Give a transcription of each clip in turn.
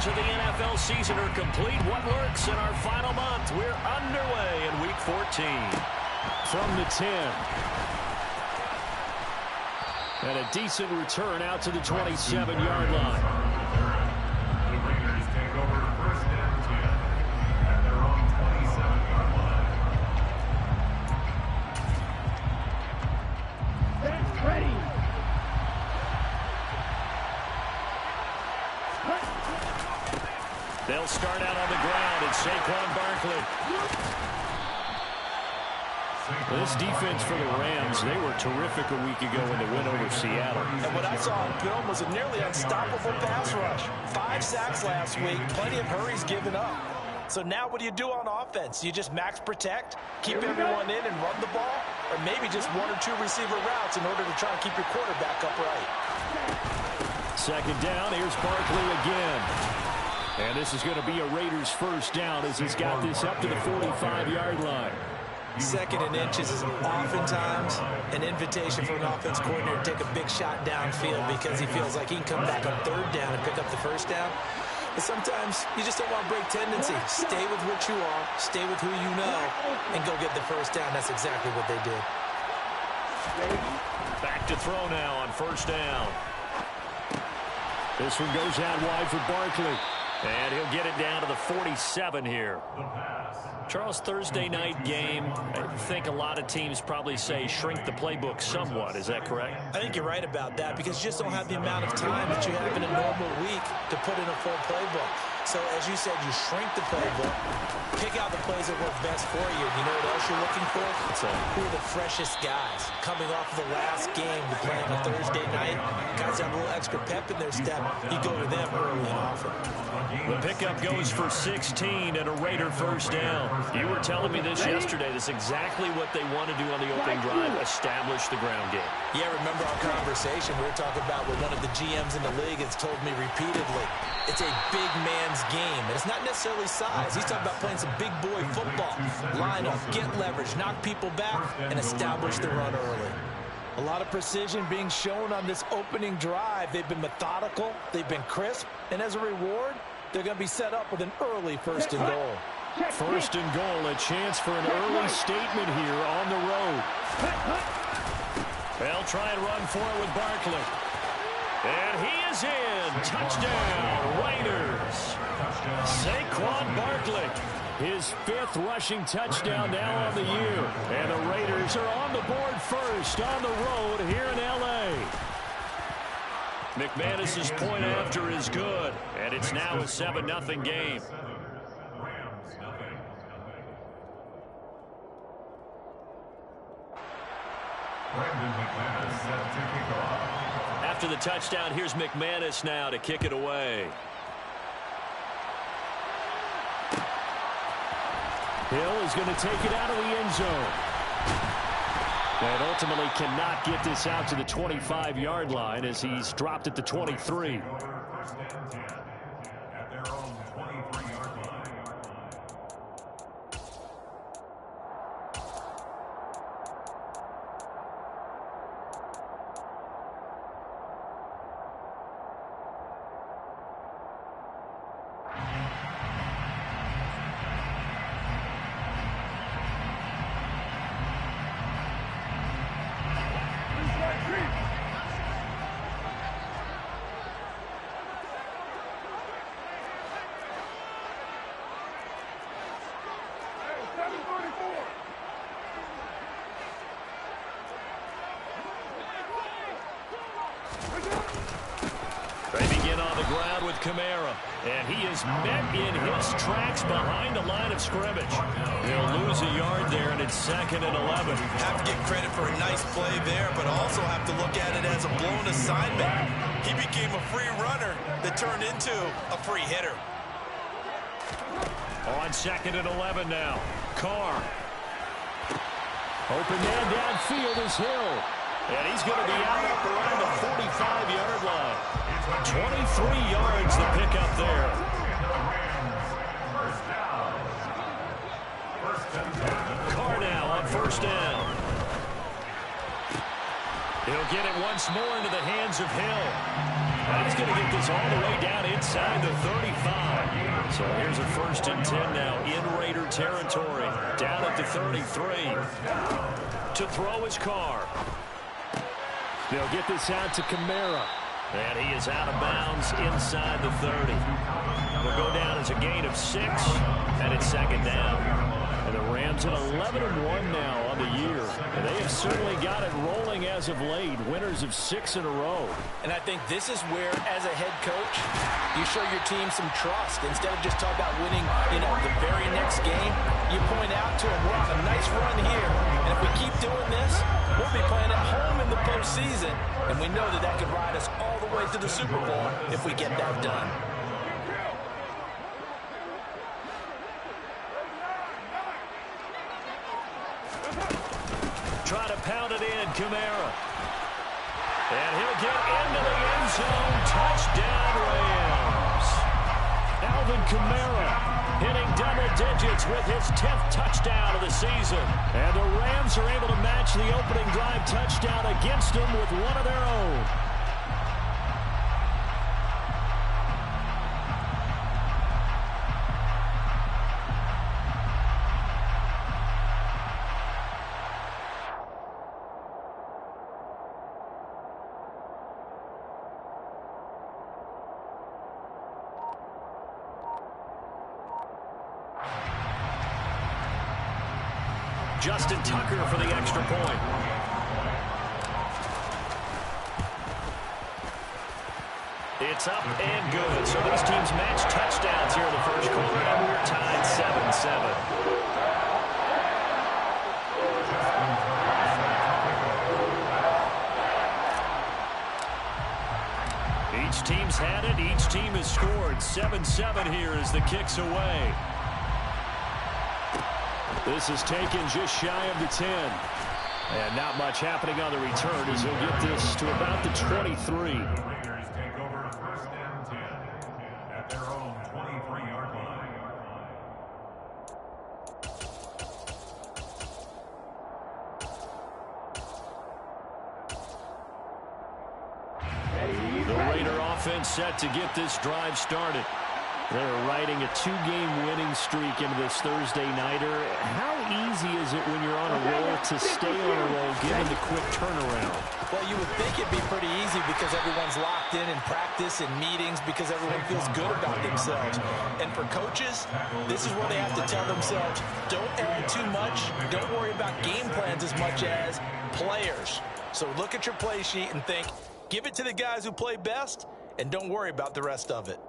throws of the NFL season are complete. What lurks in our final month? We're underway in Week 14. From the 10. And a decent return out to the 27-yard line. The Raiders take over first and 10 at their own 27-yard line. That's ready. They'll start out on the ground, and Saquon Barkley. This defense for the Rams, they were terrific a week ago in the win over Seattle. And what I saw on film was a nearly unstoppable pass rush. 5 sacks last week, plenty of hurries given up. So now what do you do on offense? You just max protect, keep everyone in and run the ball, or maybe just 1 or 2 receiver routes in order to try and keep your quarterback upright. Second down, here's Barkley again. And this is going to be a Raiders first down as he's got this up to the 45-yard line. Second and inches is oftentimes an invitation for an offense coordinator to take a big shot downfield because he feels like he can come back on third down and pick up the first down. But sometimes you just don't want to break tendency. Stay with what you are, stay with who you know, and go get the first down. That's exactly what they did. Back to throw now on first down. This one goes out wide for Barkley. And he'll get it down to the 47 here. Charles, Thursday night game, I think a lot of teams probably say shrink the playbook somewhat. Is that correct? I think you're right about that because you just don't have the amount of time that you have in a normal week to put in a full playbook. So, as you said, you shrink the playbook, pick out the plays that work best for you. You know what else you're looking for? Who are the freshest guys coming off of the last game to play on a Thursday night? Guys have a little extra pep in their step. You go to them early and often. The pickup goes for 16 and a Raider first down. You were telling me this yesterday. This is exactly what they want to do on the opening drive, establish the ground game. Yeah, remember our conversation we were talking about what one of the GMs in the league has told me repeatedly. It's a big man's game, and it's not necessarily size. He's talking about playing some big boy football. Line up, get leverage, knock people back, and establish the run early. A lot of precision being shown on this opening drive. They've been methodical, they've been crisp, and as a reward, they're going to be set up with an early first and goal. First and goal, a chance for an early statement here on the road. They'll try and run for it with Barkley. And he is in. Touchdown, Raiders. Saquon Barkley. His 5th rushing touchdown now on the year. And the Raiders are on the board first on the road here in L.A. McManus's point after is good. And it's now a 7-0 game. After the touchdown, here's McManus now to kick it away. Hill is going to take it out of the end zone. And ultimately cannot get this out to the 25-yard line as he's dropped at the 23. They begin on the ground with Kamara, and he is met in his tracks behind the line of scrimmage. He'll lose a yard there, and it's 2nd and 11. Have to give credit for a nice play there, but also have to look at it as a blown assignment. He became a free runner that turned into a free hitter. On 2nd and 11 now. Carr. Open man downfield is Hill. And he's going to be out up around the 45-yard line. 23 yards to pick up there. Carr now on first down. He'll get it once more into the hands of Hill. And he's going to get this all the way down inside the 35. So here's a 1st and 10 now in Raider territory. Down at the 33. To throw his car. They'll get this out to Kamara. And he is out of bounds inside the 30. Will go down as a gain of 6, and it's 2nd down. And the Rams at 11-1 now on the year. And they have certainly got it rolling as of late. Winners of 6 in a row. And I think this is where, as a head coach, you show your team some trust. Instead of just talking about winning, the very next game, you point out to them, we're on a nice run here. And if we keep doing this, we'll be playing at home in the postseason. And we know that that could ride us all the way to the Super Bowl if we get that done. Try to pound it in, Kamara. And he'll get into the end zone. Touchdown, Rams. Alvin Kamara hitting double digits with his 10th touchdown of the season. And the Rams are able to match the opening drive touchdown against them with one of their own. Justin Tucker for the extra point. It's up and good. So these teams match touchdowns here in the first quarter, and we're tied 7-7. Each team's had it. Each team has scored. 7-7 here as the kick's away. This is taken just shy of the 10. And not much happening on the return as he'll get this to about the 23. The Raiders take over 1st and 10 at their own 23-yard line. The Raider offense set to get this drive started. They're riding a 2-game winning streak into this Thursday nighter. How easy is it when you're on a roll to stay on a roll given the quick turnaround? Well, you would think it'd be pretty easy because everyone's locked in practice and meetings because everyone feels good about themselves. And for coaches, this is where they have to tell themselves, don't add too much, don't worry about game plans as much as players. So look at your play sheet and think, give it to the guys who play best, and don't worry about the rest of it.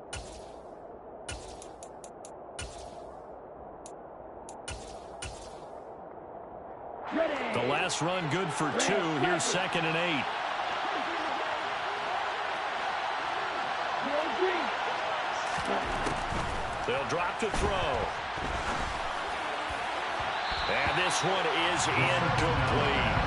The last run good for 2. Here's 2nd and 8. They'll drop to throw. And this one is incomplete.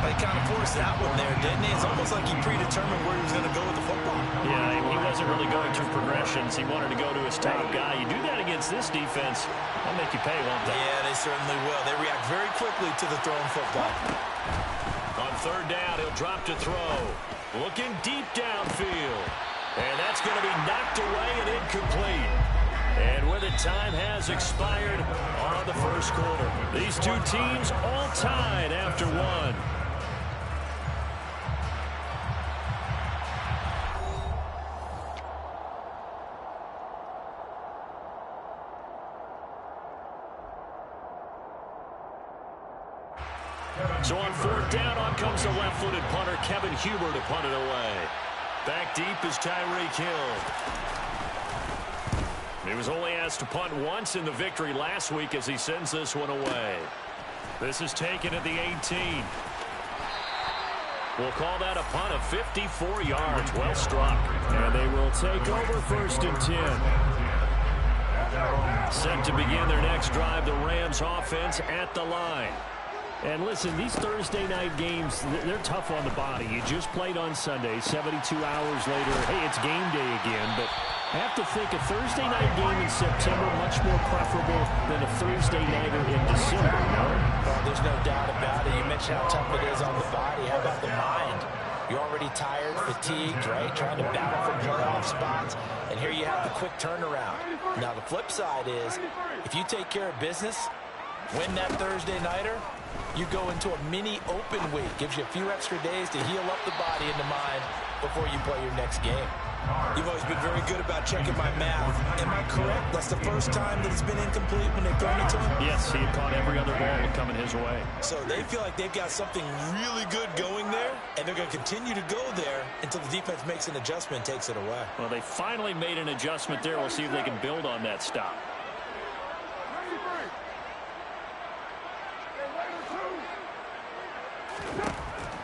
He kind of forced that one there, didn't he? It's almost like he predetermined where he was going to go with the football. Yeah, he wasn't really going through progressions. He wanted to go to his top guy. You do that against this defense, they'll make you pay, won't they? Yeah, they certainly will. They react very quickly to the thrown football. On 3rd down, he'll drop to throw. Looking deep downfield. And that's going to be knocked away and incomplete. And with it, time has expired on the first quarter. These two teams all tied after 1. So on 4th down, on comes the left-footed punter, Kevin Huber, to punt it away. Back deep is Tyreek Hill. He was only asked to punt once in the victory last week as he sends this one away. This is taken at the 18. We'll call that a punt of 54 yards. Well struck. And they will take over 1st and 10. Set to begin their next drive, the Rams offense at the line. And listen, these Thursday night games, they're tough on the body. You just played on Sunday, 72 hours later. Hey, it's game day again, but I have to think a Thursday night game in September much more preferable than a Thursday nighter in December, no? Well, there's no doubt about it. You mentioned how tough it is on the body. How about the mind? You're already tired, fatigued, right? Trying to battle for playoff spots, and here you have the quick turnaround. Now, the flip side is, if you take care of business, win that Thursday nighter, you go into a mini open week. Gives you a few extra days to heal up the body and the mind before you play your next game. You've always been very good about checking my math. Am I correct? That's the first time that it's been incomplete when they've thrown it to him? Yes, he had caught every other ball coming his way. So they feel like they've got something really good going there, and they're going to continue to go there until the defense makes an adjustment and takes it away. Well, they finally made an adjustment there. We'll see if they can build on that stop.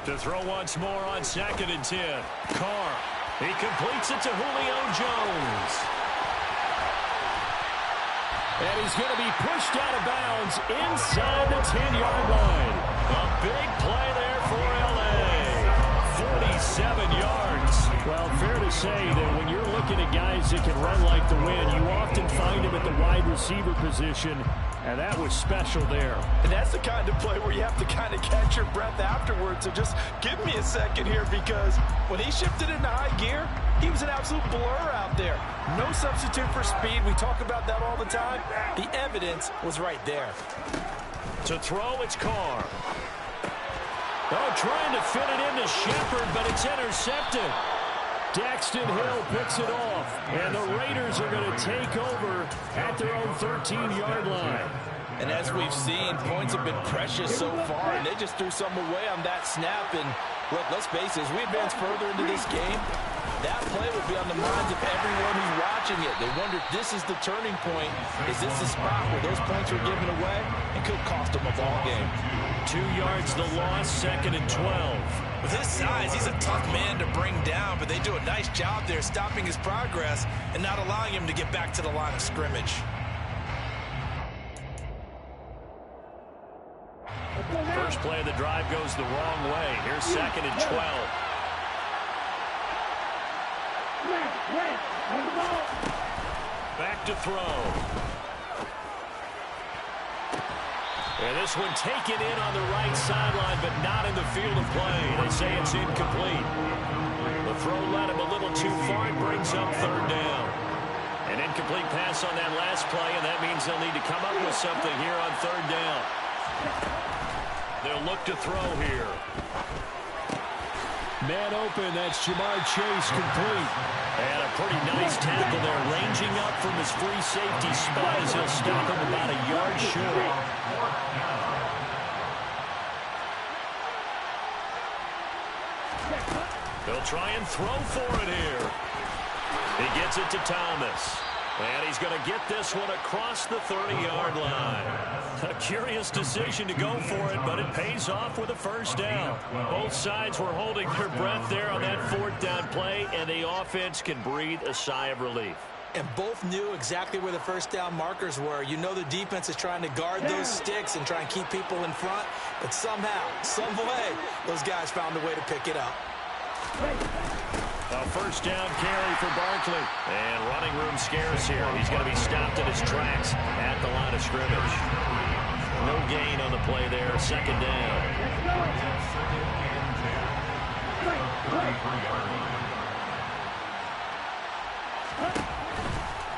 To throw once more on 2nd and 10. Carr. He completes it to Julio Jones. And he's going to be pushed out of bounds inside the 10-yard line. A big play there for L.A. 47 yards. Well, fair to say that when you're looking at guys that can run like the wind, you often find them at the wide receiver position. And that was special there. And that's the kind of play where you have to kind of catch your breath afterwards. So just give me a second here, because when he shifted into high gear, he was an absolute blur out there. No substitute for speed. We talk about that all the time. The evidence was right there. To throw, it's Carr. Oh, trying to fit it into Shepard, but it's intercepted. Daxton Hill picks it off, and the Raiders are going to take over at their own 13-yard line. And as we've seen, points have been precious so far, and they just threw some away on that snap. And look, let's face it, as we advance further into this game, that play will be on the minds of everyone who's watching it. They wonder if this is the turning point. Is this the spot where those points were given away? It could cost them a ball game. 2 yards the loss, 2nd and 12. With his size, he's a tough man to bring down, but they do a nice job there stopping his progress and not allowing him to get back to the line of scrimmage. First play of the drive goes the wrong way. Here's 2nd and 12. Back to throw. And this one taken in on the right sideline, but not in the field of play. They say it's incomplete. The throw led him a little too far and brings up 3rd down. An incomplete pass on that last play, and that means they'll need to come up with something here on 3rd down. They'll look to throw here. Man open, that's Jamar Chase, complete. And a pretty nice tackle there, ranging up from his free safety spot as he'll stop him about a yard short. They'll try and throw for it here. He gets it to Thomas. And he's going to get this one across the 30-yard line. A curious decision to go for it, but it pays off with a 1st down. Both sides were holding their breath there on that 4th down play, and the offense can breathe a sigh of relief. And both knew exactly where the 1st down markers were. You know the defense is trying to guard those sticks and try and keep people in front, but somehow, some way, those guys found a way to pick it up. A 1st down carry for Barkley. And running room scarce here. He's going to be stopped in his tracks at the line of scrimmage. No gain on the play there. 2nd down.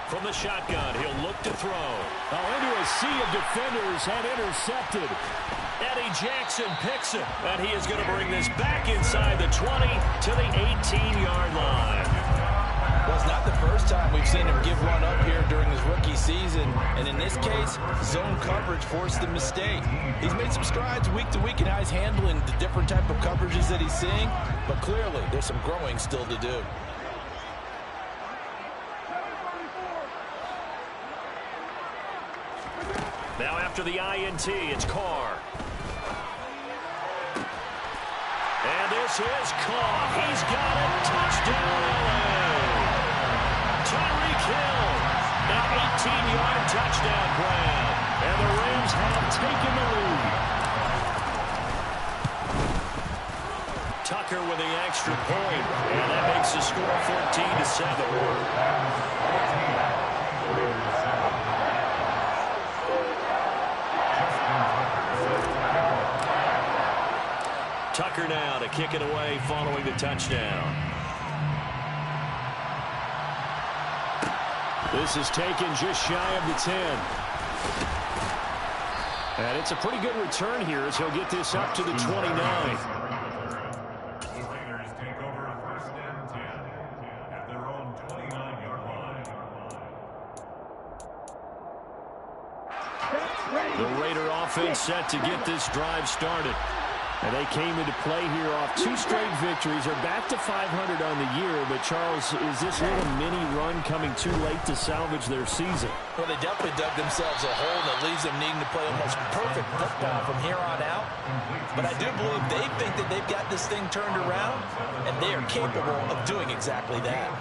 From the shotgun, he'll look to throw. Into a sea of defenders and intercepted. Eddie Jackson picks it, and he is going to bring this back inside the 20 to the 18-yard line. Well, it's not the first time we've seen him give one up here during his rookie season, and in this case, zone coverage forced the mistake. He's made some strides week to week in how he's handling the different type of coverages that he's seeing, but clearly there's some growing still to do. Now after the INT, it's Carr. And this is caught. He's got it. Touchdown, LA. Tyreek Hill. An 18-yard touchdown grab. And the Rams have taken the lead. Tucker with the extra point. And that makes the score 14-7. Walker now to kick it away following the touchdown. This is taken just shy of the 10. And it's a pretty good return here as he'll get this up to the 29. The Raider offense set to get this drive started. And they came into play here off 2 straight victories. They're back to 500 on the year. But, Charles, is this little mini run coming too late to salvage their season? Well, they definitely dug themselves a hole that leaves them needing to play almost perfect football from here on out. But I do believe they think that they've got this thing turned around, and they are capable of doing exactly that.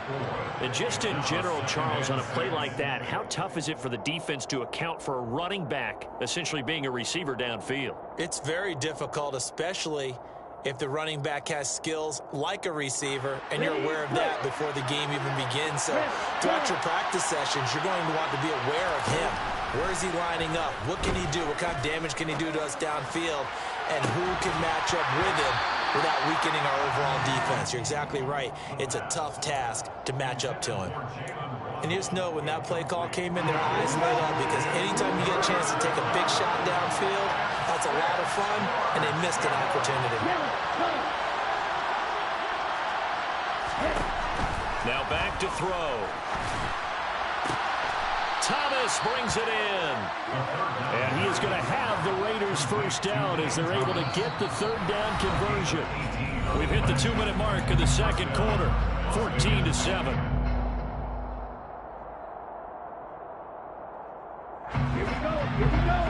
And just in general, Charles, on a play like that, how tough is it for the defense to account for a running back essentially being a receiver downfield? It's very difficult, especially if the running back has skills like a receiver, and you're aware of that before the game even begins. So throughout your practice sessions, you're going to want to be aware of him. Where is he lining up? What can he do? What kind of damage can he do to us downfield? And who can match up with him without weakening our overall defense? You're exactly right. It's a tough task to match up to him. And you just know when that play call came in, their eyes lit up, because anytime you get a chance to take a big shot downfield, that's a lot of fun, and they missed an opportunity. Now back to throw. Thomas brings it in. And he is going to have the Raiders first down as they're able to get the third down conversion. We've hit the 2-minute mark of the second quarter, 14-7. Here we go.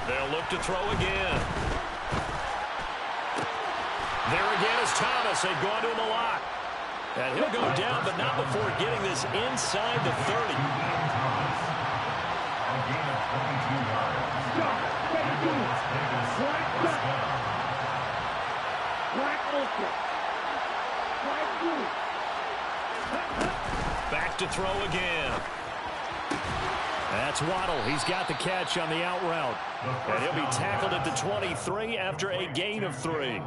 They'll look to throw again. There again is Thomas. They've gone to him a lot. And he'll go down, but not before getting this inside the 30. Back to throw again. That's Waddle. He's got the catch on the out route. And he'll be tackled at the 23 after a gain of 3.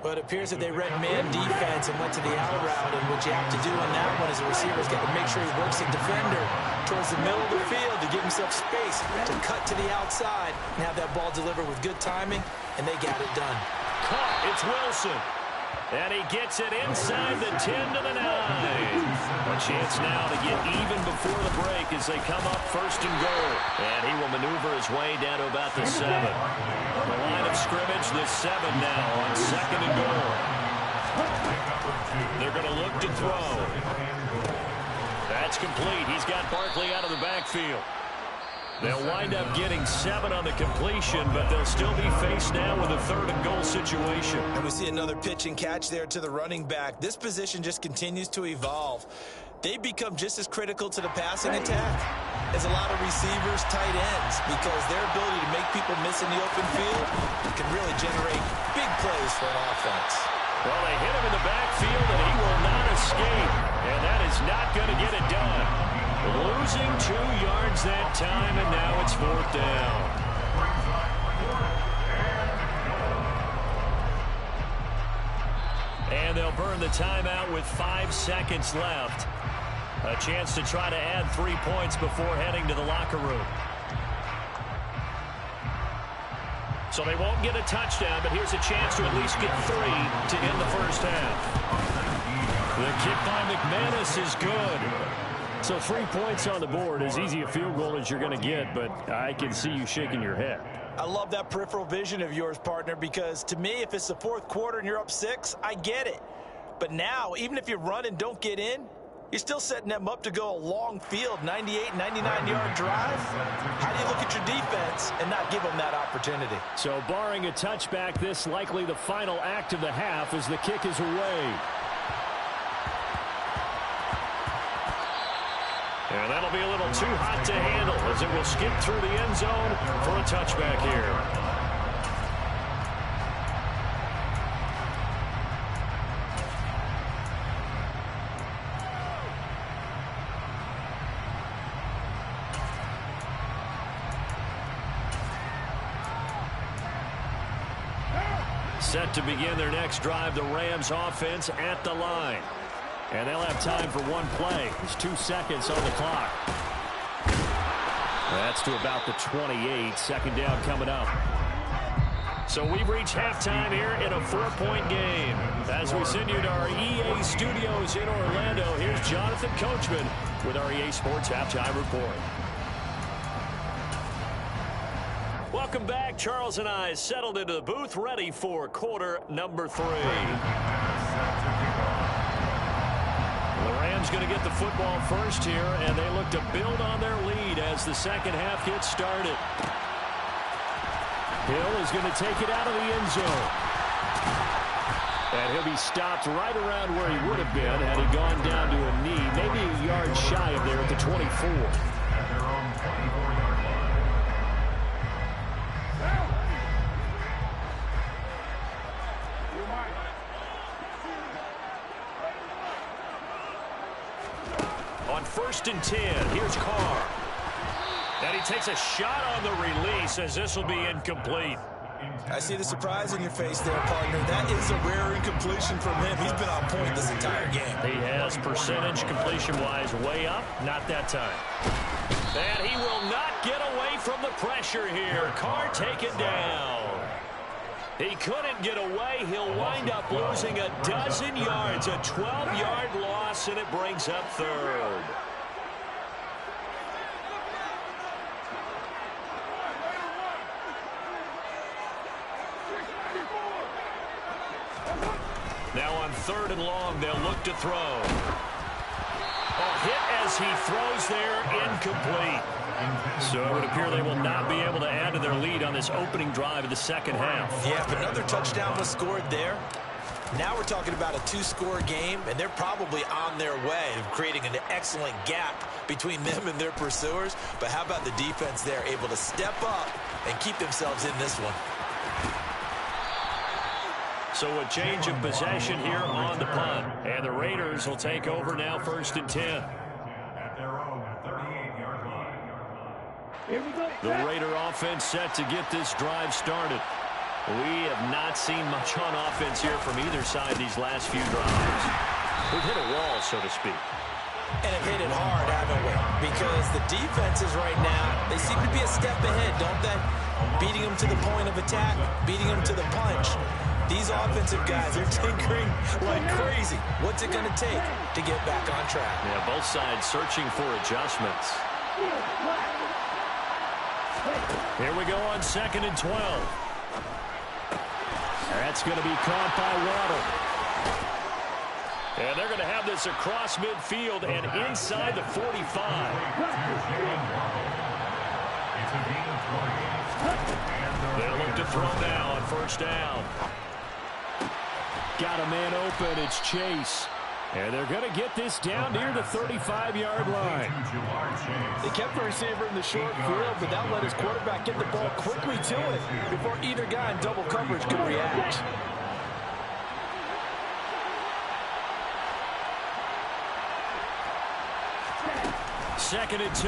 Well, it appears that they read man defense and went to the out route, and what you have to do on that one is the receiver's got to make sure he works the defender towards the middle of the field to give himself space to cut to the outside and have that ball delivered with good timing, and they got it done. Caught. It's Wilson. And he gets it inside the 10 to the 9. A chance now to get even before the break as they come up first and goal. And he will maneuver his way down to about the 7. The line of scrimmage, the 7 now on second and goal. They're going to look to throw. That's complete. He's got Barkley out of the backfield. They'll wind up getting 7 on the completion, but they'll still be faced now with a third and goal situation. And we see another pitch and catch there to the running back. This position just continues to evolve. They become just as critical to the passing attack as a lot of receivers, tight ends, because their ability to make people miss in the open field can really generate big plays for an offense. Well, they hit him in the backfield, and he will not escape. And that is not going to get it done. Losing 2 yards that time, and now it's 4th down. And they'll burn the timeout with 5 seconds left. A chance to try to add 3 points before heading to the locker room. So they won't get a touchdown, but here's a chance to at least get 3 to end the first half. The kick by McManus is good. So 3 points on the board, as easy a field goal as you're going to get, but I can see you shaking your head. I love that peripheral vision of yours, partner, because to me, if it's the 4th quarter and you're up 6, I get it. But now, even if you run and don't get in, you're still setting them up to go a long field, 98, 99-yard drive. How do you look at your defense and not give them that opportunity? So barring a touchback, this likely the final act of the half as the kick is away. And that'll be a little too hot to handle as it will skip through the end zone for a touchback here. Set to begin their next drive, the Rams offense at the line. And they'll have time for one play. There's 2 seconds on the clock. That's to about the 28. Second down coming up. So we've reached halftime here in a 4-point game. As we send you to our EA studios in Orlando, here's Jonathan Coachman with our EA Sports Halftime Report. Welcome back. Charles and I settled into the booth, ready for quarter number 3. The Rams going to get the football first here, and they look to build on their lead as the second half gets started. Hill is going to take it out of the end zone. And he'll be stopped right around where he would have been had he gone down to a knee, maybe a yard shy of there at the 24. On 1st and 10, here's Carr. And he takes a shot on the release as this will be incomplete. I see the surprise in your face there, partner. That is a rare incompletion from him. He's been on point this entire game. He has percentage completion-wise way up. Not that time. And he will not get away from the pressure here. Carr taken down. He couldn't get away. He'll wind up losing a dozen yards. A 12-yard loss, and it brings up 3rd. Now on 3rd and long, they'll look to throw. A hit as he throws there, incomplete. So it would appear they will not be able to add to their lead on this opening drive of the second half. Yeah, if another touchdown was scored there, now we're talking about a 2-score game, and they're probably on their way of creating an excellent gap between them and their pursuers. But how about the defense there, able to step up and keep themselves in this one? So a change of possession here on the punt. And the Raiders will take over now 1st and 10. Here we go. The Raider offense set to get this drive started. We have not seen much on offense here from either side these last few drives. We've hit a wall, so to speak. And have hit it hard, haven't we? Because the defenses right now, they seem to be a step ahead, don't they? Beating them to the point of attack, beating them to the punch. These offensive guys are tinkering like crazy. What's it going to take to get back on track? Yeah, both sides searching for adjustments. Here we go on 2nd and 12. That's going to be caught by Waddle. And they're going to have this across midfield and inside the 45. They'll look to throw now on 1st down. Got a man open. It's Chase. And they're going to get this down near the 35-yard line. They kept the receiver in the short field, but that let his quarterback get the ball quickly to it before either guy in double coverage could react. Second and 2.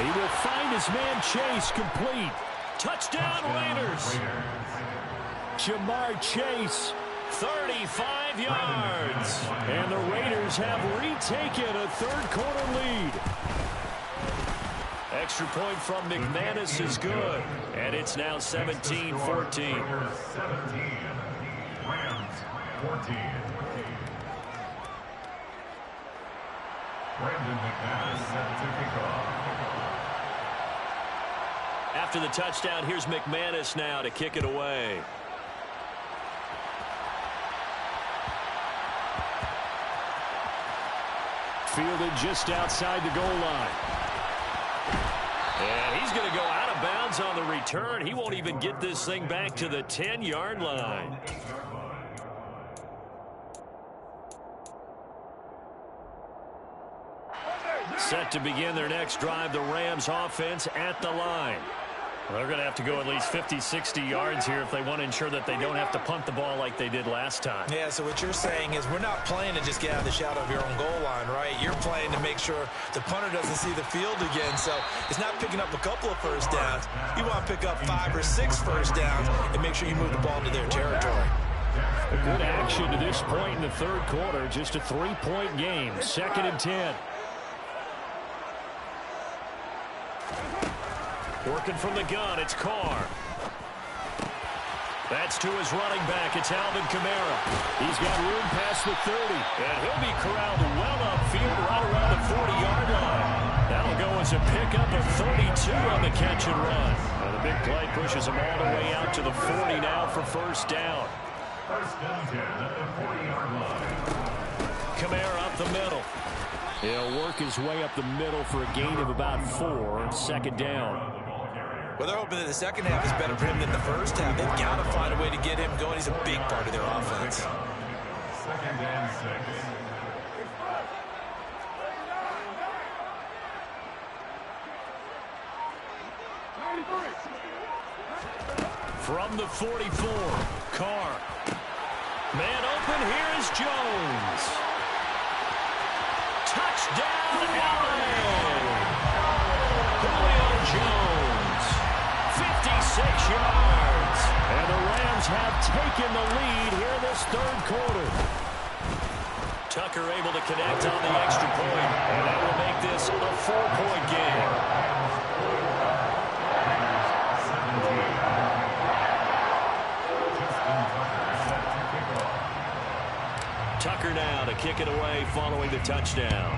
He will find his man Chase complete. Touchdown Raiders. Jamar Chase, 35 yards. And the Raiders have retaken a 3rd-quarter lead. Extra point from McManus is good. And it's now 17-14. 17. Rams 14. Brandon McManus set to kick off. After the touchdown, here's McManus now to kick it away. Fielded just outside the goal line. And he's going to go out of bounds on the return. He won't even get this thing back to the 10-yard line. Set to begin their next drive, the Rams offense at the line. They're going to have to go at least 50, 60 yards here if they want to ensure that they don't have to punt the ball like they did last time. Yeah, so what you're saying is we're not playing to just get out of the shadow of your own goal line, right? You're playing to make sure the punter doesn't see the field again. So it's not picking up a couple of first downs. You want to pick up 5 or 6 first downs and make sure you move the ball into their territory. A good action to this point in the third quarter. Just a 3-point game. 2nd and 10. Working from the gun, it's Carr. That's to his running back. It's Alvin Kamara. He's got room past the 30, and he'll be corralled well upfield right around the 40-yard line. That'll go as a pickup of 32 on the catch and run. And the big play pushes him all the way out to the 40 now for first down. First down 10 at the 40-yard line. Kamara up the middle. He'll work his way up the middle for a gain of about 4. 2nd down. Well, they're hoping that the second half is better for him than the first half. They've got to find a way to get him going. He's a big part of their offense. 2nd and 6. From the 44, Carr. Man open, here is Jones. Touchdown, LA! Julio Jones, 56 yards. And the Rams have taken the lead here this third quarter. Tucker able to connect on the extra point, and that will make this a 4-point game. Tucker now to kick it away following the touchdown.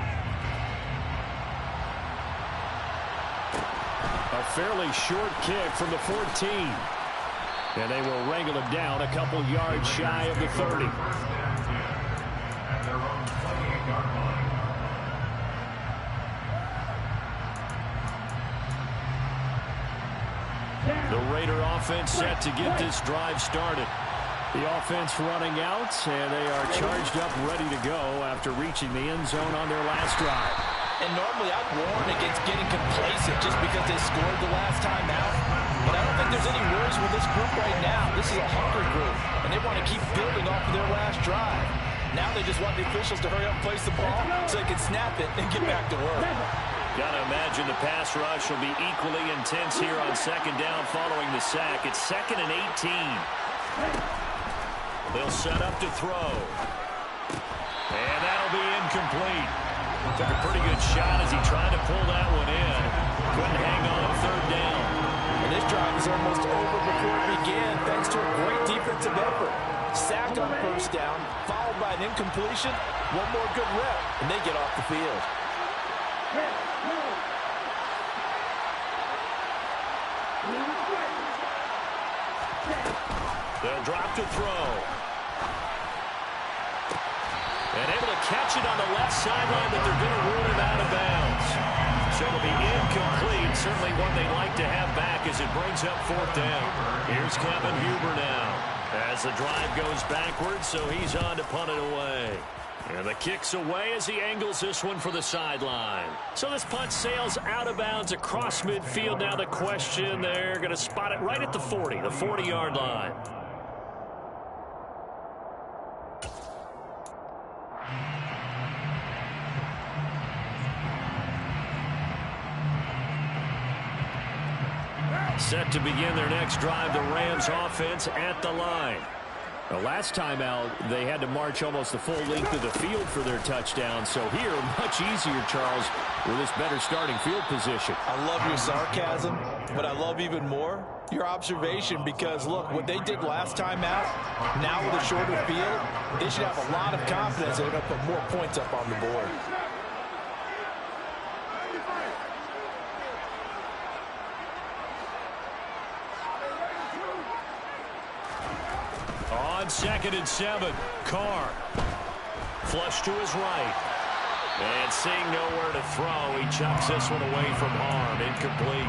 A fairly short kick from the 14. And they will wrangle it down a couple yards shy of the 30. The Raider offense set to get this drive started. The offense running out, and they are charged up, ready to go after reaching the end zone on their last drive. And normally I'd warn against getting complacent just because they scored the last time out. But I don't think there's any worries with this group right now. This is a hungry group, and they want to keep building off of their last drive. Now they just want the officials to hurry up and place the ball so they can snap it and get back to work. Got to imagine the pass rush will be equally intense here on 2nd down following the sack. It's 2nd and 18. They'll set up to throw. And that'll be incomplete. Took a pretty good shot as he tried to pull that one in. Couldn't hang on 3rd down. And this drive is almost over before it began thanks to a great defensive effort. Sacked on 1st down, followed by an incompletion. One more good rep, and they get off the field. They'll drop to throw. And able to catch it on the left sideline, but they're going to rule him out of bounds. So it'll be incomplete. Certainly one they'd like to have back as it brings up 4th down. Here's Kevin Huber now as the drive goes backwards, so he's on to punt it away. And the kick's away as he angles this one for the sideline. So this punt sails out of bounds across midfield. Now the question, they're going to spot it right at the 40, the 40-yard line. Set to begin their next drive, the Rams offense at the line. The last time out, they had to march almost the full length of the field for their touchdown. So here, much easier, Charles, with this better starting field position. I love your sarcasm, but I love even more your observation because, look, what they did last time out, now with a shorter field, they should have a lot of confidence they're going to put more points up on the board. On 2nd and 7, Carr. Flush to his right. And seeing nowhere to throw, he chucks this one away from harm. Incomplete.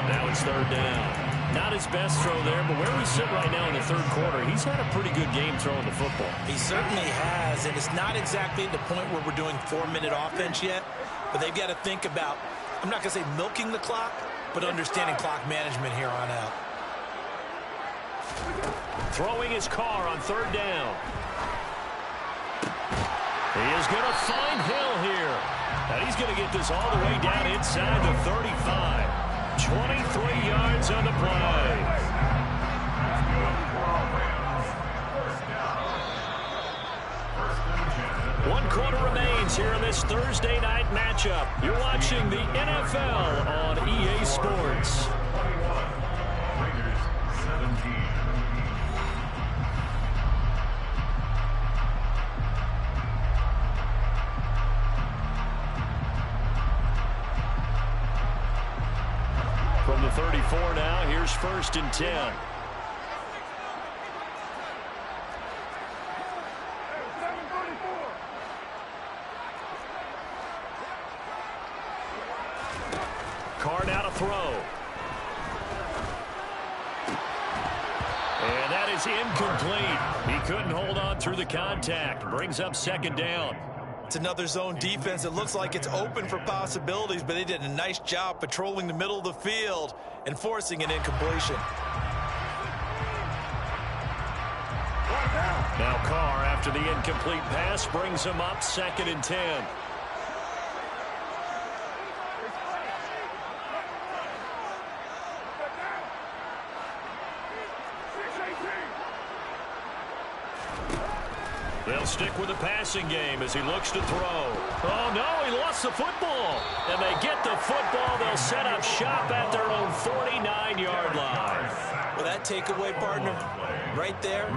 Now it's 3rd down. Not his best throw there, but where we sit right now in the third quarter, he's had a pretty good game throwing the football. He certainly has, and it's not exactly at the point where we're doing 4-minute offense yet, but they've got to think about, I'm not going to say milking the clock, but understanding clock management here on out. Throwing his car on third down. He is going to find Hill here. And he's going to get this all the way down inside the 35. 23 yards on the play. One quarter remains here in this Thursday night matchup. You're watching the NFL on EA Sports. From the 34 now, here's 1st and 10. Carr now to throw. And that is incomplete. He couldn't hold on through the contact. Brings up 2nd down. It's another zone defense. It looks like it's open for possibilities, but they did a nice job patrolling the middle of the field and forcing an incompletion. Now Carr, after the incomplete pass, brings him up 2nd and 10. They'll stick with the passing game as he looks to throw. Oh, no, he lost the football. And they get the football. They'll set up shop at their own 49-yard line. Well, that takeaway, partner, right there,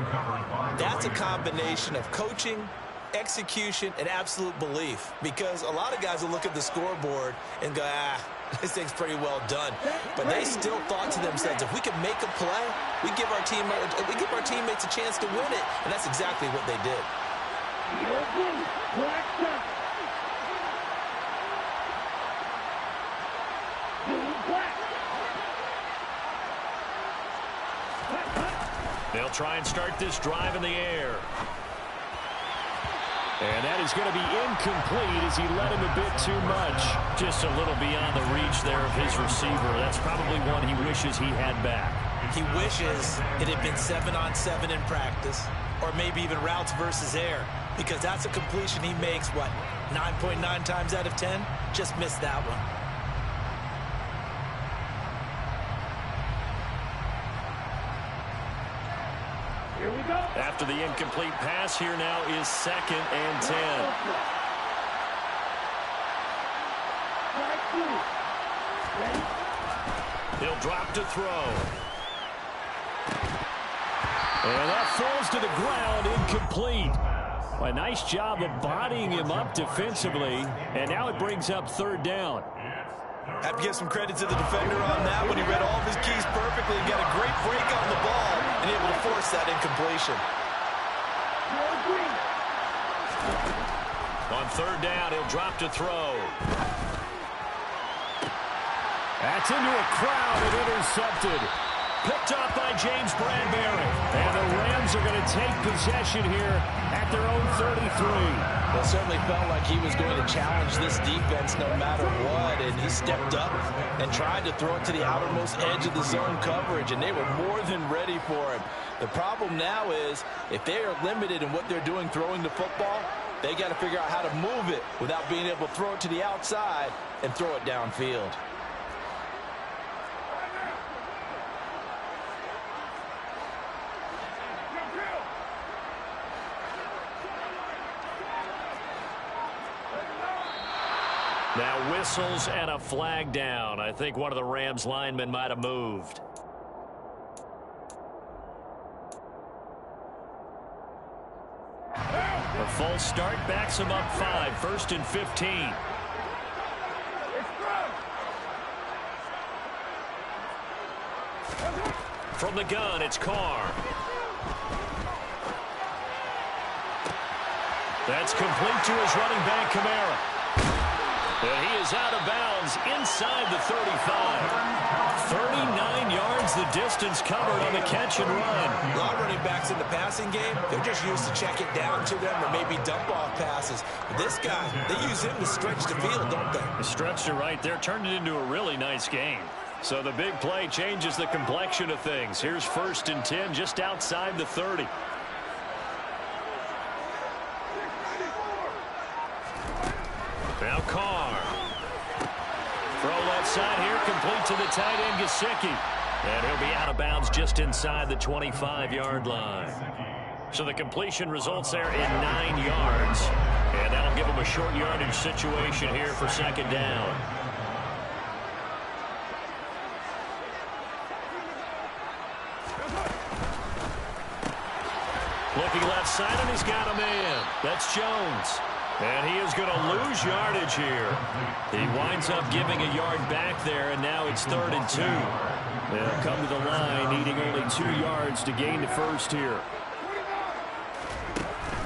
that's a combination of coaching, execution, and absolute belief. Because a lot of guys will look at the scoreboard and go, this thing's pretty well done. But they still thought to themselves, if we can make a play, we give our teammates a chance to win it. And that's exactly what they did. They'll try and start this drive in the air. And that is going to be incomplete as he led him a bit too much. Just a little beyond the reach there of his receiver. That's probably one he wishes he had back. He wishes it had been 7-on-7 in practice, or maybe even routes versus air, because that's a completion he makes, 9.9 times out of 10? Just missed that one. Here we go. After the incomplete pass, here now is 2nd and 10. He'll drop to throw. And that falls to the ground, incomplete. A nice job of bodying him up defensively, and now it brings up 3rd down. Have to give some credit to the defender on that one. He read all of his keys perfectly and got a great break on the ball and able to force that incompletion. On 3rd down, he'll drop to throw. That's into a crowd and intercepted. Picked off by James Bradbury. And the Rams are going to take possession here at their own 33. Well, it certainly felt like he was going to challenge this defense no matter what, and he stepped up and tried to throw it to the outermost edge of the zone coverage, and they were more than ready for him. The problem now is if they are limited in what they're doing throwing the football, they got to figure out how to move it without being able to throw it to the outside and throw it downfield. Now whistles and a flag down. I think one of the Rams linemen might have moved. A false start backs him up 5. 1st and 15. From the gun, it's Carr. That's complete to his running back, Kamara. And he is out of bounds inside the 35. 39 yards the distance covered on the catch and run. A lot of running backs in the passing game, they're just used to check it down to them or maybe dump off passes. But this guy, they use him to stretch the field, don't they? The stretch to right there turned it into a really nice game. So the big play changes the complexion of things. Here's 1st and 10 just outside the 30. Now Carr. Throw left side here, complete to the tight end, Gesicki. And he'll be out of bounds just inside the 25-yard line. So the completion results there in 9 yards. And that'll give him a short yardage situation here for 2nd down. Looking left side, and he's got a man. That's Jones. And he is going to lose yardage here. He winds up giving a yard back there, and now it's 3rd and 2. They'll come to the line, needing only 2 yards to gain the first here.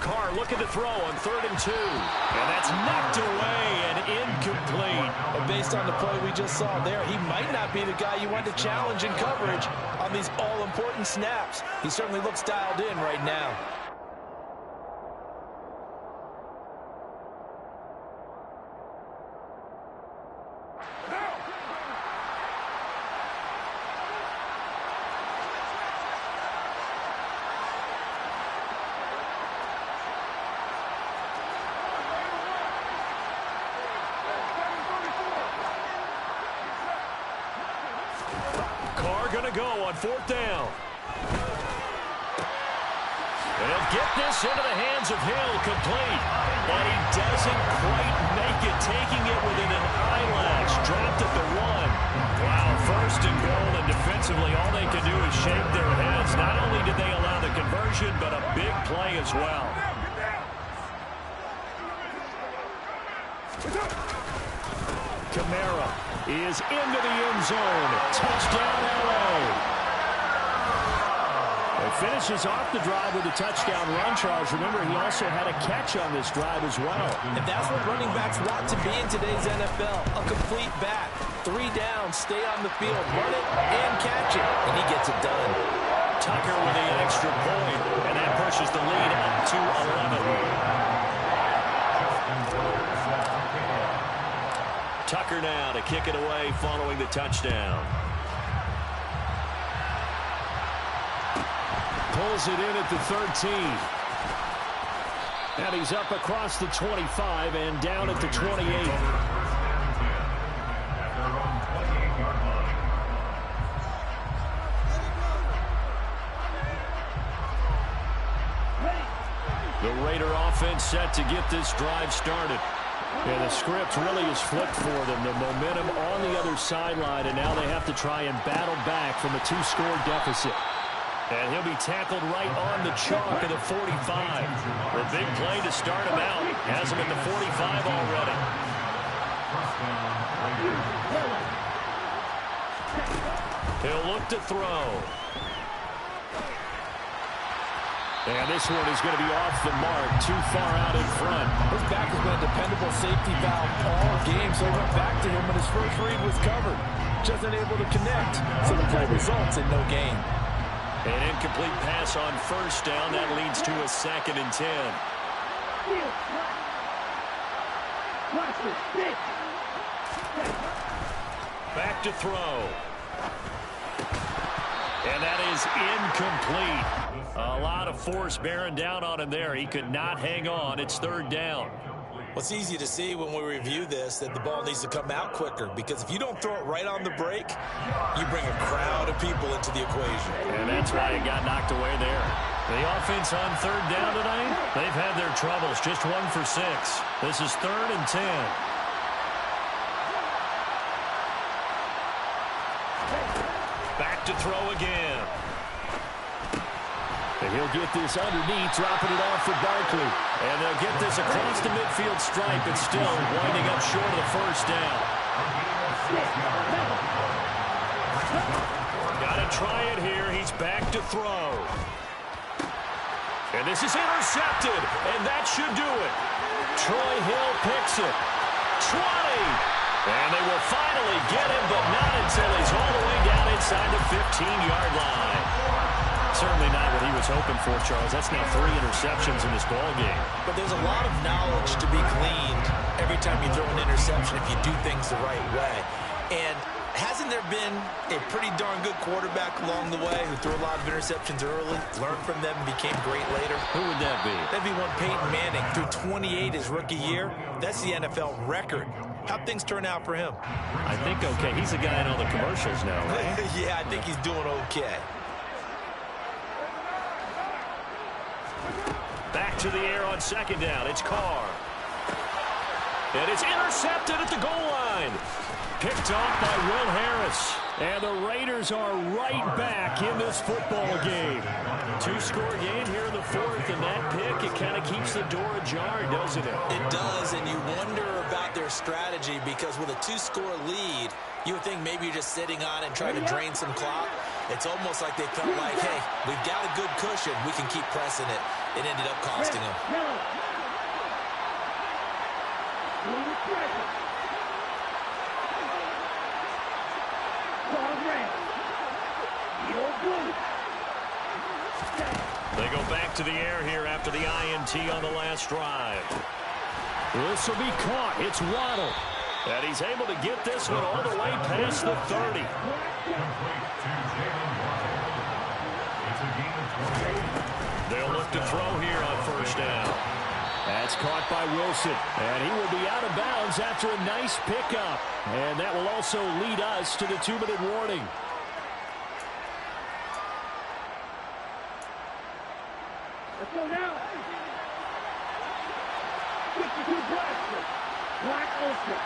Carr looking to throw on 3rd and 2. And that's knocked away and incomplete. And based on the play we just saw there, he might not be the guy you want to challenge in coverage on these all-important snaps. He certainly looks dialed in right now. Going to go on 4th down. And he'll get this into the hands of Hill, complete. But he doesn't quite make it, taking it within an eyelash. Dropped at the 1. Wow, 1st and goal, and defensively all they can do is shake their heads. Not only did they allow the conversion, but a big play as well. Kamara is into the end zone. Touchdown, LA. It finishes off the drive with a touchdown run, Charles. Remember, he also had a catch on this drive as well. And that's what running backs want to be in today's NFL. A complete back. 3 down, stay on the field, run it, and catch it. And he gets it done. Tucker with the extra point, and that pushes the lead up to 11. Tucker now to kick it away following the touchdown. Pulls it in at the 13. And he's up across the 25 and down at the 28. The Raider offense set to get this drive started. And the script really is flipped for them. The momentum on the other sideline, and now they have to try and battle back from a 2-score deficit. And he'll be tackled right on the chalk of the 45. The big play to start him out. Has him at the 45 already. He'll look to throw. And this one is going to be off the mark, too far out in front. His back has been a dependable safety valve all game, so he went back to him when his first read was covered. Just unable to connect, so the play results in no gain. An incomplete pass on 1st down. That leads to a 2nd and 10. Back to throw. And that is incomplete. A lot of force bearing down on him there. He could not hang on. It's 3rd down. Well, it's easy to see when we review this that the ball needs to come out quicker, because if you don't throw it right on the break, you bring a crowd of people into the equation. And that's why it got knocked away there. The offense on 3rd down tonight, they've had their troubles. Just 1 for 6. This is 3rd and 10. Back to throw again. And he'll get this underneath, dropping it off for Barkley. And they'll get this across the midfield stripe, but still winding up short of the 1st down. Got to try it here. He's back to throw. And this is intercepted, and that should do it. Troy Hill picks it. 20. And they will finally get him, but not until he's all the way down inside the 15-yard line. Certainly not what he was hoping for, Charles. That's now 3 interceptions in this ballgame. But there's a lot of knowledge to be gleaned every time you throw an interception if you do things the right way. And has it hasn't there been a pretty darn good quarterback along the way who threw a lot of interceptions early, learned from them, and became great later? Who would that be? That'd be one Peyton Manning. Threw 28 his rookie year. That's the NFL record. How'd things turn out for him? I think okay. He's the guy in all the commercials now, right? Yeah, I think he's doing okay. Back to the air on second down. It's Carr. And it's intercepted at the goal line. Picked off by Will Harris. And the Raiders are right back in this football game. Two-score game here in the fourth, and that pick, it kind of keeps the door ajar, doesn't it? It does, and you wonder about their strategy because with a two-score lead, you would think maybe you're just sitting on it and trying to drain some clock. It's almost like they felt like, hey, we've got a good cushion. We can keep pressing it. It ended up costing them. They go back to the air here after the INT on the last drive. This will be caught. It's Waddle. And he's able to get this one all the way past the 30. They'll look to throw here on first down. That's caught by Wilson. And he will be out of bounds after a nice pickup. And that will also lead us to the 2-minute warning. Let's go now. 52 blaster. Black Ultra.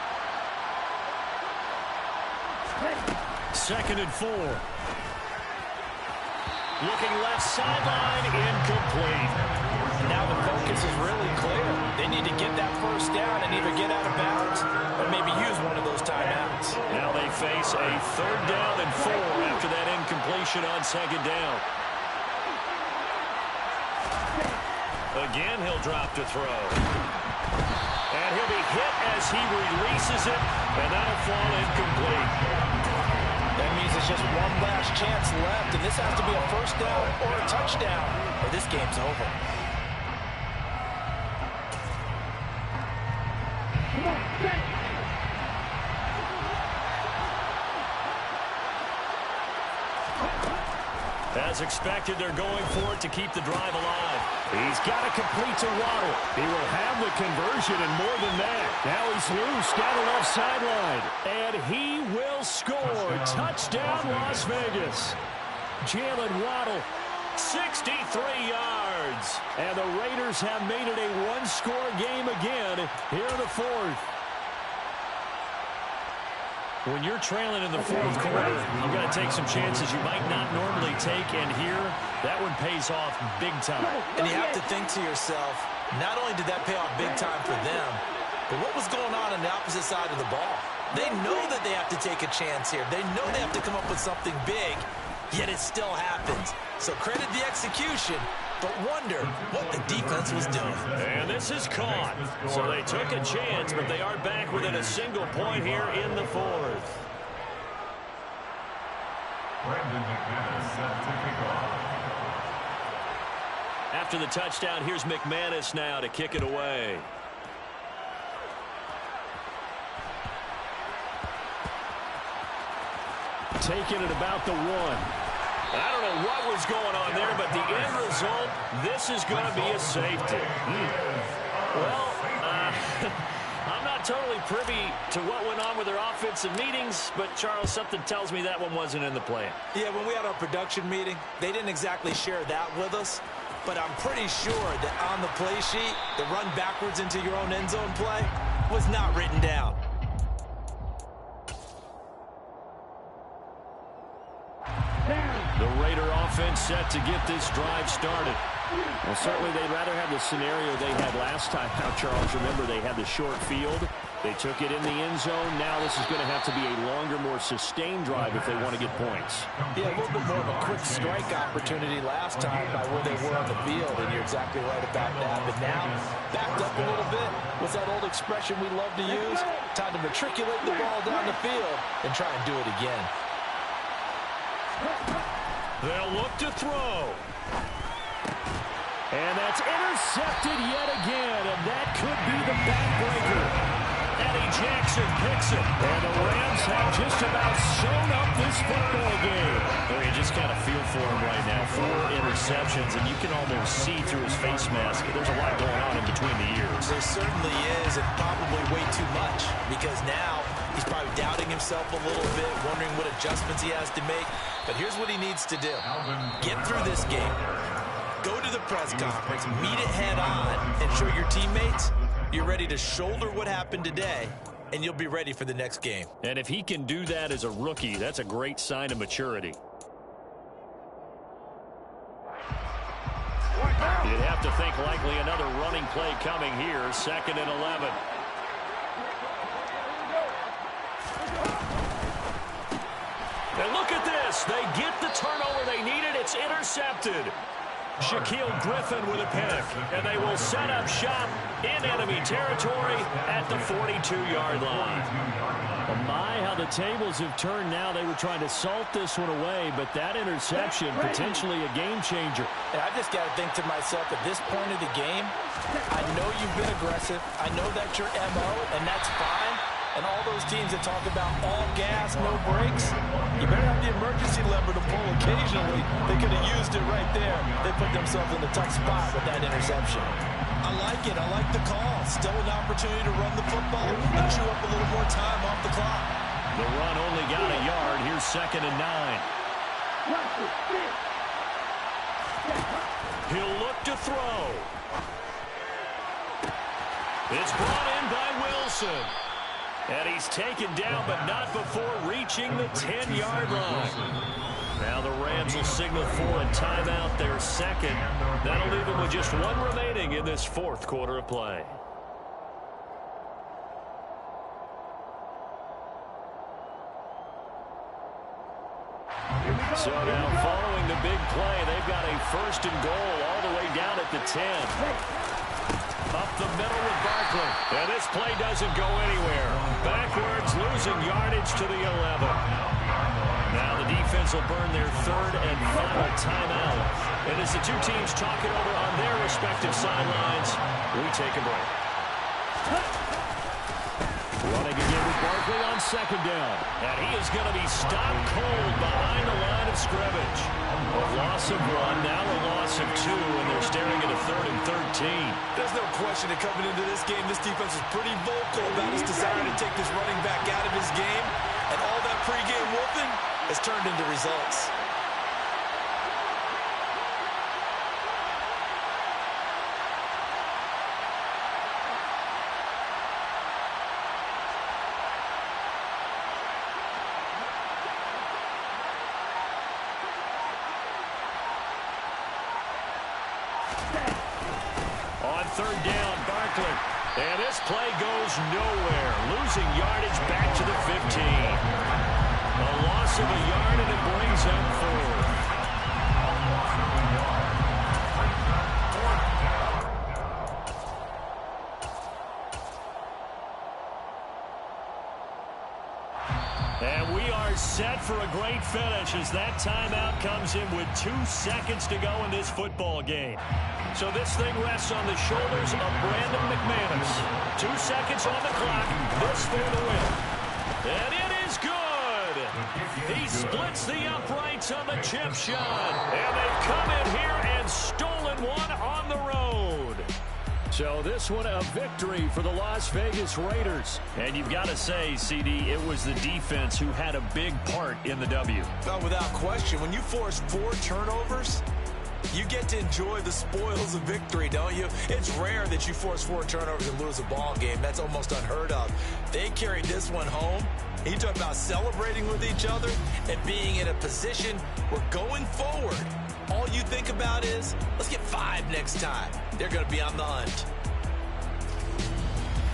Second and 4. Looking left sideline, incomplete. Now the focus is really clear. They need to get that first down and either get out of bounds or maybe use one of those timeouts. Now they face a 3rd down and 4 after that incompletion on second down. Again, he'll drop to throw. And he'll be hit as he releases it, and that'll fall incomplete. That means it's just one last chance left, and this has to be a first down or a touchdown, or this game's over. Come on, set. As expected, they're going for it to keep the drive alive. He's got to complete to Waddle. He will have the conversion and more than that. Now he's loose down the left sideline. And he will score. Touchdown, Las Vegas. Jalen Waddle, 63 yards. And the Raiders have made it a one-score game again here in the fourth. When you're trailing in the fourth quarter, you've got to take some chances you might not normally take, and here, that one pays off big time. And you have to think to yourself, not only did that pay off big time for them, but what was going on the opposite side of the ball? They know that they have to take a chance here. They know they have to come up with something big, yet it still happens. So credit the execution, but wonder what the defense was doing. And this is caught. So they took a chance, but they are back within a single point here in the fourth. Brandon McManus set to kick off. After the touchdown, here's McManus now to kick it away. Taking it about the 1. I don't know what was going on there, but the end result, this is going to be a safety. Well, I'm not totally privy to what went on with their offensive meetings, but, Charles, something tells me that one wasn't in the plan. Yeah, when we had our production meeting, they didn't exactly share that with us, but I'm pretty sure that on the play sheet, the run backwards into your own end zone play was not written down. The Raider offense set to get this drive started. Well, certainly they'd rather have the scenario they had last time. Now, Charles, remember they had the short field. They took it in the end zone. Now this is going to have to be a longer, more sustained drive if they want to get points. Yeah, a little bit more of a quick strike opportunity last time by where they were on the field, and you're exactly right about that. But now, backed up a little bit, what's that old expression we love to use? Time to matriculate the ball down the field and try and do it again. They'll look to throw. And that's intercepted yet again, and that could be the backbreaker. Eddie Jackson picks it. And the Rams have just about sewn up this football game. Well, you just kind of feel for him right now. 4 interceptions, and you can almost see through his face mask. There's a lot going on in between the ears. There certainly is, and probably way too much, because now he's probably doubting himself a little bit, wondering what adjustments he has to make. But here's what he needs to do. Get through this game. Go to the press conference, meet it head on, and show your teammates you're ready to shoulder what happened today, and you'll be ready for the next game. And if he can do that as a rookie, that's a great sign of maturity. You'd have to think likely another running play coming here, 2nd and 11. And look at this. They get the turnover they needed. It's intercepted. Shaquille Griffin with a pick. And they will set up shop in enemy territory at the 42-yard line. Well, my, how the tables have turned now. They were trying to salt this one away, but that interception, potentially a game changer. And I just got to think to myself, at this point of the game, I know you've been aggressive. I know that's your MO, and that's fine. And all those teams that talk about all gas, no brakes, you better have the emergency lever to pull occasionally. They could have used it right there. They put themselves in a tough spot with that interception. I like it. I like the call. Still an opportunity to run the football and chew up a little more time off the clock. The run only got a yard. Here's 2nd and 9. He'll look to throw. It's brought in by Wilson. And he's taken down, but not before reaching the 10-yard line. Now the Rams will signal for a timeout, their second. That'll leave them with just 1 remaining in this 4th quarter of play. So now following the big play, they've got a 1st and goal all the way down at the 10. Up the middle with Barkley. And this play doesn't go anywhere. Backwards, losing yardage to the 11. Now the defense will burn their 3rd and final timeout. And as the two teams talk it over on their respective sidelines, we take a break. Running again with Barkley on 2nd down. And he is going to be stopped cold behind the line of scrimmage. A loss of 1, now a loss of 2, and they're staring at a 3rd and 13. There's no question that coming into this game, this defense is pretty vocal about his desire to take this running back out of his game, and all that pregame whooping has turned into results. On 3rd down, Barkley. And this play goes nowhere. Losing yardage back to the 15. A loss of a yard, and it brings up 4th. And we are set for a great finish as that timeout comes in with 2 seconds to go in this football game. So this thing rests on the shoulders of Brandon McManus. 2 seconds on the clock. This for the win. And it is good. He splits the uprights on the chip shot. And they've come in here and stolen one on the road. So this one a victory for the Las Vegas Raiders. And you've got to say, CD, it was the defense who had a big part in the W. Well, without question, when you force 4 turnovers, you get to enjoy the spoils of victory, don't you? It's rare that you force 4 turnovers and lose a ball game. That's almost unheard of. They carried this one home. You talk about celebrating with each other and being in a position where going forward, all you think about is, let's get 5 next time. They're going to be on the hunt.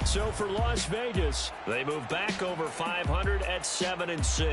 So for Las Vegas, they move back over 500 at 7-6.